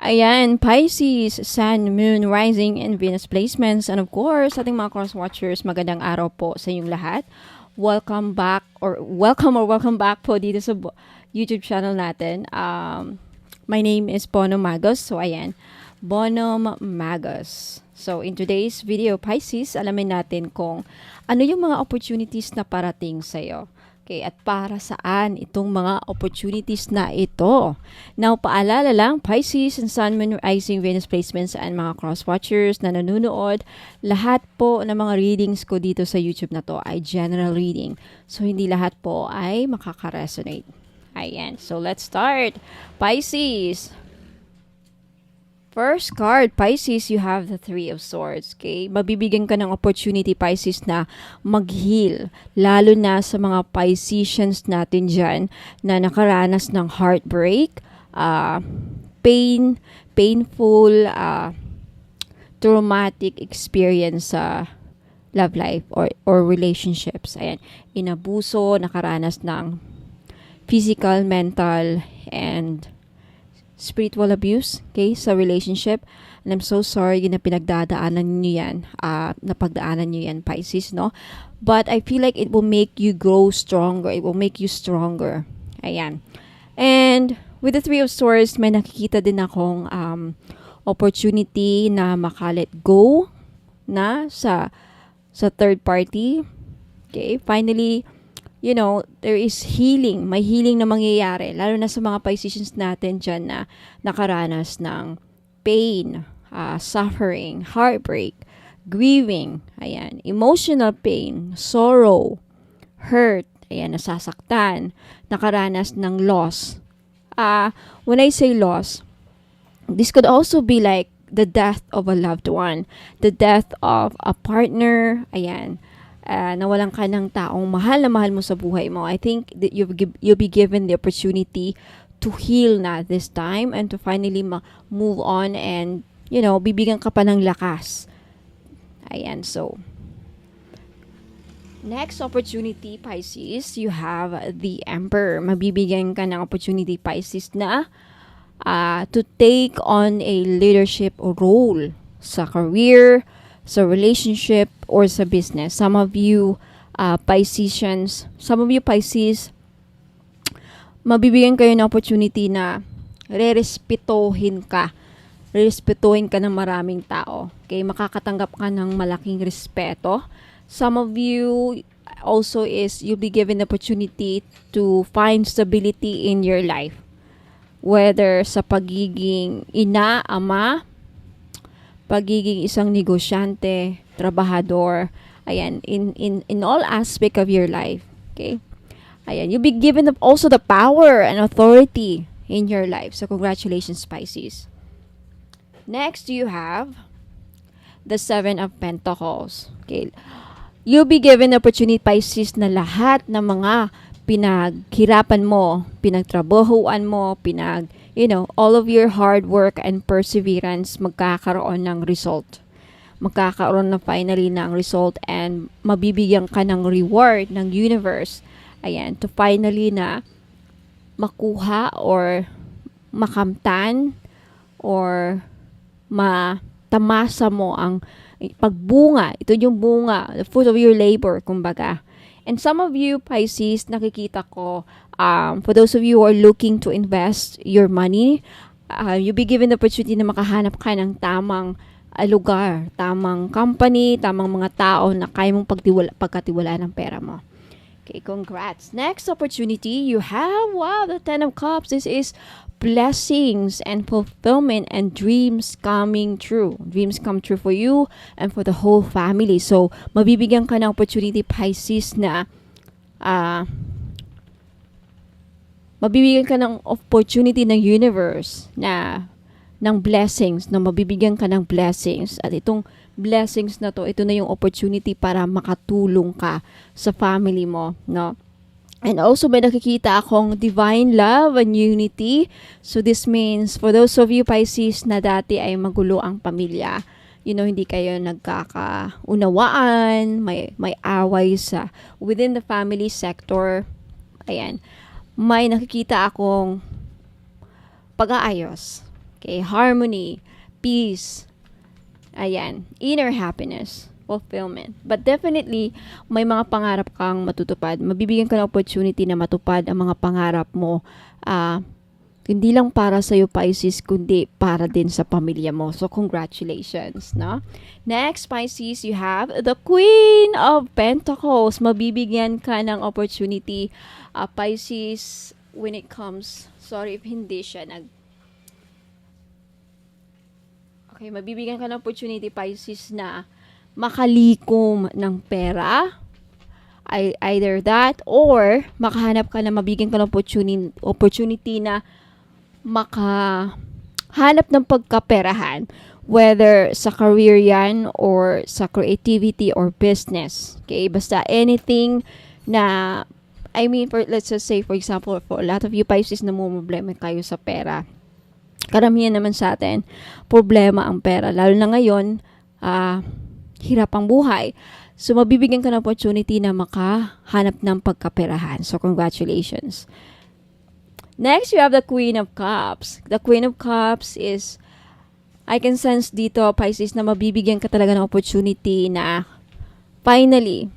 Ayan, Pisces, Sun, Moon, Rising, and Venus placements. And of course, ating mga cross-watchers, magandang araw po sa inyong lahat. Welcome back po dito sa YouTube channel natin. My name is Bono Magos. So, ayan, Bono Magos. So, in today's video, Pisces, alamin natin kung ano yung mga opportunities na parating sa'yo. Okay, at para saan itong mga opportunities na ito? Now, paalala lang, Pisces and Sun, Moon, Rising, Venus placements and mga cross-watchers na nanonood, lahat po ng mga readings ko dito sa YouTube na to ay general reading. So, hindi lahat po ay makaka-resonate. Ayan, so let's start. Pisces. First card, Pisces, you have the Three of Swords. Okay? Mabibigyan ka ng opportunity, Pisces, na mag-heal. Lalo na sa mga Pisceans natin dyan na nakaranas ng heartbreak, painful, traumatic experience sa love life or relationships. Ayan. Inabuso, nakaranas ng physical, mental, and spiritual abuse, okay, sa relationship. And I'm so sorry na pinagdadaanan nyo yan, napagdaanan nyo yan, Pisces, no? But I feel like it will make you grow stronger. It will make you stronger. Ayan. And with the Three of Swords, may nakikita din akong opportunity na makalet go na sa third party. Okay, finally, you know, there is healing. May healing na mangyayari. Lalo na sa mga Pisceans natin dyan na nakaranas ng pain, suffering, heartbreak, grieving, ayan, emotional pain, sorrow, hurt, ayan, nasasaktan, nakaranas ng loss. When I say loss, this could also be like the death of a loved one, the death of a partner, ayan, nawalan ka ng taong mahal na mahal mo sa buhay mo. I think that you'll be given the opportunity to heal na this time and to finally move on and, you know, bibigyan ka pa ng lakas. Ayan, so. Next opportunity, Pisces, you have the Emperor. Mabibigyan ka ng opportunity, Pisces, na to take on a leadership role sa career, sa relationship, or sa business. Some of you Pisces, mabibigyan kayo ng opportunity na rerespetuhin ka ng maraming tao. Okay, makakatanggap ka ng malaking respeto. Some of you also you'll be given the opportunity to find stability in your life. Whether sa pagiging ina, ama, pagiging isang negosyante, trabahador, ayan, in all aspect of your life, okay? Ayan, you'll be given also the power and authority in your life. So, congratulations, Pisces. Next, you have the Seven of Pentacles. Okay? You'll be given the opportunity, Pisces, na lahat ng mga pinaghirapan mo, pinagtrabahuan mo, all of your hard work and perseverance magkakaroon ng result. Magkakaroon na finally ng result and mabibigyan ka ng reward ng universe. Ayan, to finally na makuha or makamtan or matamasa mo ang pagbunga. Ito yung bunga, the fruit of your labor, kumbaga. And some of you, Pisces, nakikita ko, for those of you who are looking to invest your money, you'll be given the opportunity na makahanap ka ng tamang lugar, tamang company, tamang mga tao na kaya mong pagkatiwalaan ng pera mo. Okay, congrats. Next opportunity, you have, the Ten of Cups. This is blessings and fulfillment and dreams coming true. Dreams come true for you and for the whole family. So, mabibigyan ka ng opportunity, Pisces, na mabibigyan ka ng opportunity ng universe na ng blessings, na mabibigyan ka ng blessings. At itong blessings na to, ito na yung opportunity para makatulong ka sa family mo, no? And also, may nakikita akong divine love and unity. So, this means, for those of you, Pisces, na dati ay magulo ang pamilya, hindi kayo nagkakaunawaan, may away within the family sector. Ayan. May nakikita akong pag-aayos. Okay, harmony, peace, ayan, inner happiness, fulfillment. But definitely, may mga pangarap kang matutupad. Mabibigyan ka ng opportunity na matupad ang mga pangarap mo. Hindi lang para sa iyo, Pisces, kundi para din sa pamilya mo. So, congratulations, no? Next, Pisces, you have the Queen of Pentacles. Mabibigyan ka ng opportunity, Pisces, when it comes, sorry if hindi siya Okay, mabibigyan ka ng opportunity, Pisces, na makalikom ng pera. Either that, or makahanap ka na, mabigyan ka ng opportunity na makahanap ng pagkaperahan, whether sa career yan or sa creativity or business. Okay, basta anything na, let's just say, for example, for a lot of you Pisces, namumblema kayo sa pera. Karamihan naman sa atin, problema ang pera. Lalo na ngayon, hirap ang buhay. So, mabibigyan ka ng opportunity na makahanap ng pagkaperahan. So, congratulations. Next, you have the Queen of Cups. The Queen of Cups is, I can sense dito, Pisces, na mabibigyan ka talaga ng opportunity na finally,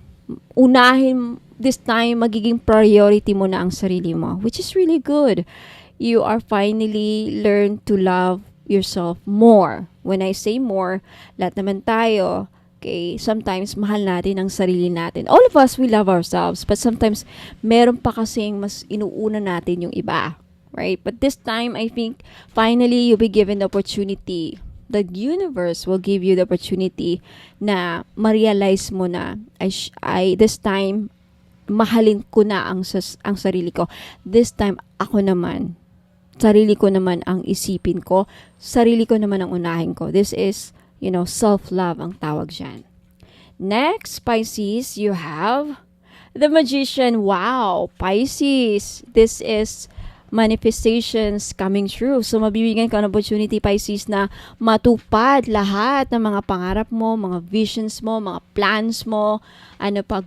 unahin, this time, magiging priority mo na ang sarili mo, which is really good. You are finally learn to love yourself more. When I say more, lahat naman tayo, okay, sometimes mahal natin ang sarili natin. All of us, we love ourselves, but sometimes meron pa kasing mas inuuna natin yung iba, right? But this time, I think, finally, you'll be given the opportunity. The universe will give you the opportunity na ma-realize mo na, this time, mahalin ko na ang sarili ko. This time, sarili ko naman ang isipin ko, sarili ko naman ang unahin ko. This is, self-love ang tawag dyan. Next, Pisces, you have the Magician. Wow, Pisces, this is manifestations coming true. So, mabibigyan ka ng opportunity, Pisces, na matupad lahat ng mga pangarap mo, mga visions mo, mga plans mo,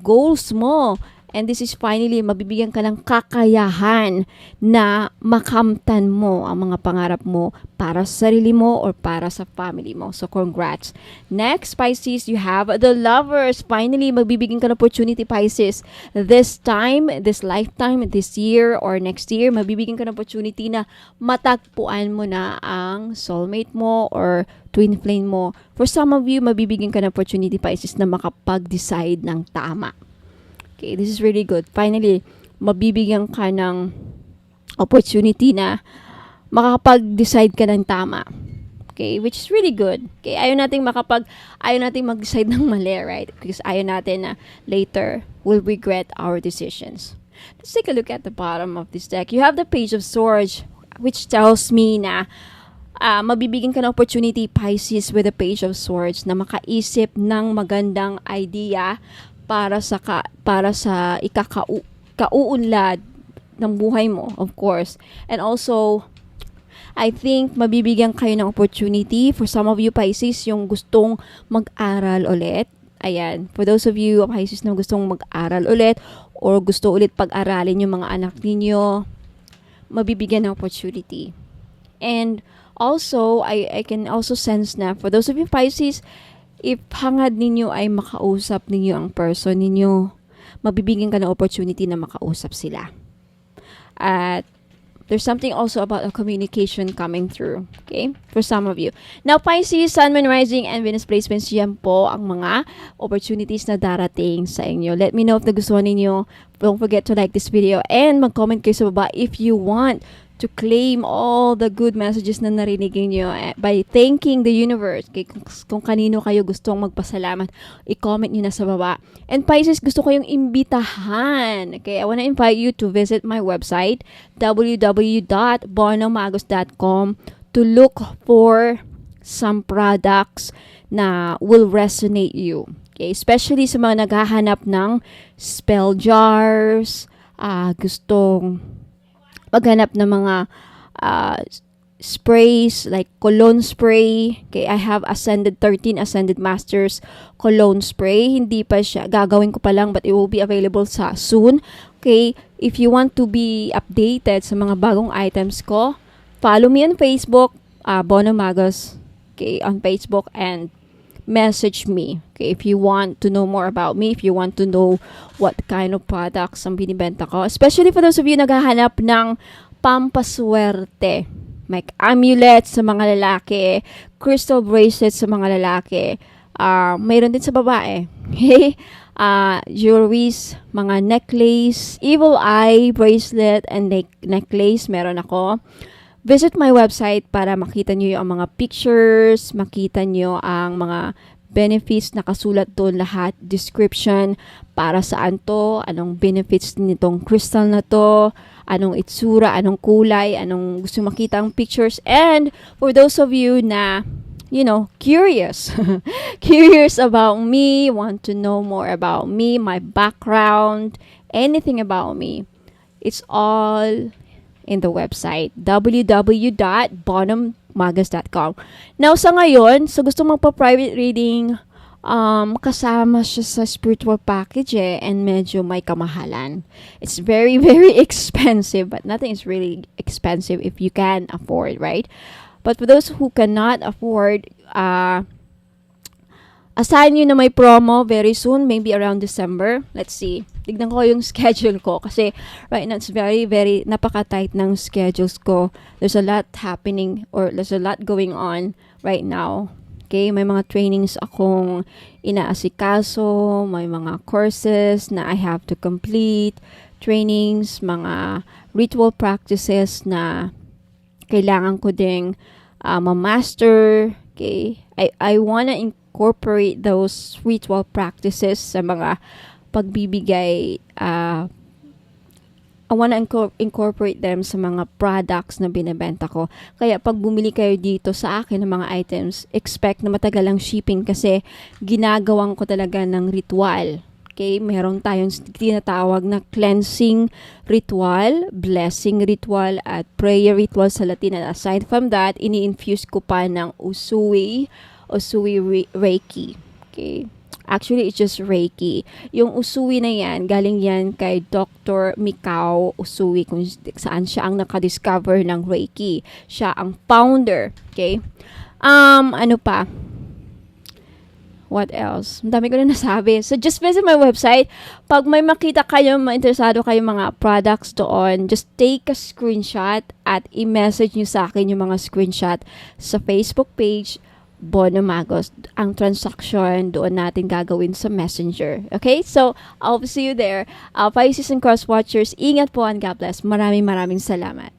goals mo. And this is finally, mabibigyan ka ng kakayahan na makamtan mo ang mga pangarap mo para sa sarili mo or para sa family mo. So, congrats. Next, Pisces, you have the Lovers. Finally, magbibigyan ka ng opportunity, Pisces. This time, this lifetime, this year or next year, mabibigyan ka ng opportunity na matagpuan mo na ang soulmate mo or twin flame mo. For some of you, mabibigyan ka ng opportunity, Pisces, na makapag-decide ng tama. Okay, this is really good. Finally, mabibigyan ka ng opportunity na makakapag-decide ka ng tama. Okay, which is really good. Okay, ayaw nating mag-decide ng mali, right? Because ayaw natin na later we'll regret our decisions. Let's take a look at the bottom of this deck. You have the Page of Swords, which tells me na mabibigyan ka ng opportunity, Pisces, with the Page of Swords na makaisip ng magandang idea para sa ikakauunlad ng buhay mo, of course. And also, I think mabibigyan kayo ng opportunity for some of you, Pisces, yung gustong mag-aral ulit. Ayan, for those of you, Pisces, na gustong mag-aral ulit or gusto ulit pag-aralin yung mga anak ninyo, mabibigyan ng opportunity. And also, I can also sense na for those of you, Pisces, if hangad ninyo ay makausap ninyo ang person ninyo, mabibigyan ka ng opportunity na makausap sila. At there's something also about a communication coming through, okay, for some of you. Now, Pisces, Sun, Moon, Rising, and Venus placements, yan po ang mga opportunities na darating sa inyo. Let me know if nagustuhan ninyo. Don't forget to like this video and mag-comment kayo sa baba if you want to claim all the good messages na narinig niyo by thanking the universe. Okay, kung kanino kayo gustong magpasalamat, i-comment niyo na sa baba. And Pisces, gusto ko yung imbitahan. Okay, I wanna invite you to visit my website, www.bonomagos.com, to look for some products na will resonate you. Okay, especially sa mga naghahanap ng spell jars, gustong maghanap ng mga sprays like cologne spray. Okay, I have 13 Ascended Masters cologne spray. Hindi pa siya, gagawin ko pa lang, but it will be available soon. Okay, if you want to be updated sa mga bagong items ko, follow me on Facebook. Bono Magos, okay, on Facebook, and message me. Okay, if you want to know more about me, if you want to know what kind of products ang binibenta ko, especially for those of you naghahanap ng pampaswerte, like amulets sa mga lalaki, crystal bracelets sa mga lalaki, mayroon din sa babae. Okay? Jewelries, mga necklace, evil eye bracelet and necklace, meron ako. Visit my website para makita nyo yung mga pictures, makita nyo ang mga benefits, nakasulat doon lahat, description, para saan to, anong benefits nitong crystal na to, anong itsura, anong kulay, anong gusto makita ang pictures. And for those of you na, curious, curious about me, want to know more about me, my background, anything about me, it's all in the website www.bonummagas.com. Now sa ngayon, so gusto magpa-private reading, kasama siya sa spiritual package and medyo may kamahalan. It's very, very expensive, but nothing is really expensive if you can afford, right? But for those who cannot afford, asahan nyo na may promo very soon, maybe around December. Let's see. Tignan ko yung schedule ko kasi right now it's very, very napaka-tight ng schedules ko. There's a lot happening or there's a lot going on right now. Okay, may mga trainings akong inaasikaso, may mga courses na I have to complete, trainings, mga ritual practices na kailangan ko ding ma-master. Okay, I wanna incorporate those ritual practices sa mga pagbibigay. I wanna incorporate them sa mga products na binebenta ko. Kaya pag bumili kayo dito sa akin ng mga items, expect na matagal ang shipping kasi ginagawan ko talaga ng ritual. Okay, meron tayong tinatawag na cleansing ritual, blessing ritual, at prayer ritual sa Latin. And aside from that, ini-infuse ko pa ng usui Reiki. Okay. Actually, it's just Reiki. Yung usui na yan, galing yan kay Dr. Mikao Usui, kung saan siya ang nakadiscover ng Reiki. Siya ang founder. Okay? Ano pa? What else? Ang dami ko na nasabi. So, just visit my website. Pag may makita kayo, interesado kayo mga products doon, just take a screenshot at i-message nyo sa akin yung mga screenshot sa Facebook page, Bono Magos. Ang transaction doon natin gagawin sa Messenger. Okay? So, I'll see you there. Pisces and Cross Watchers, ingat po and God bless. Maraming salamat.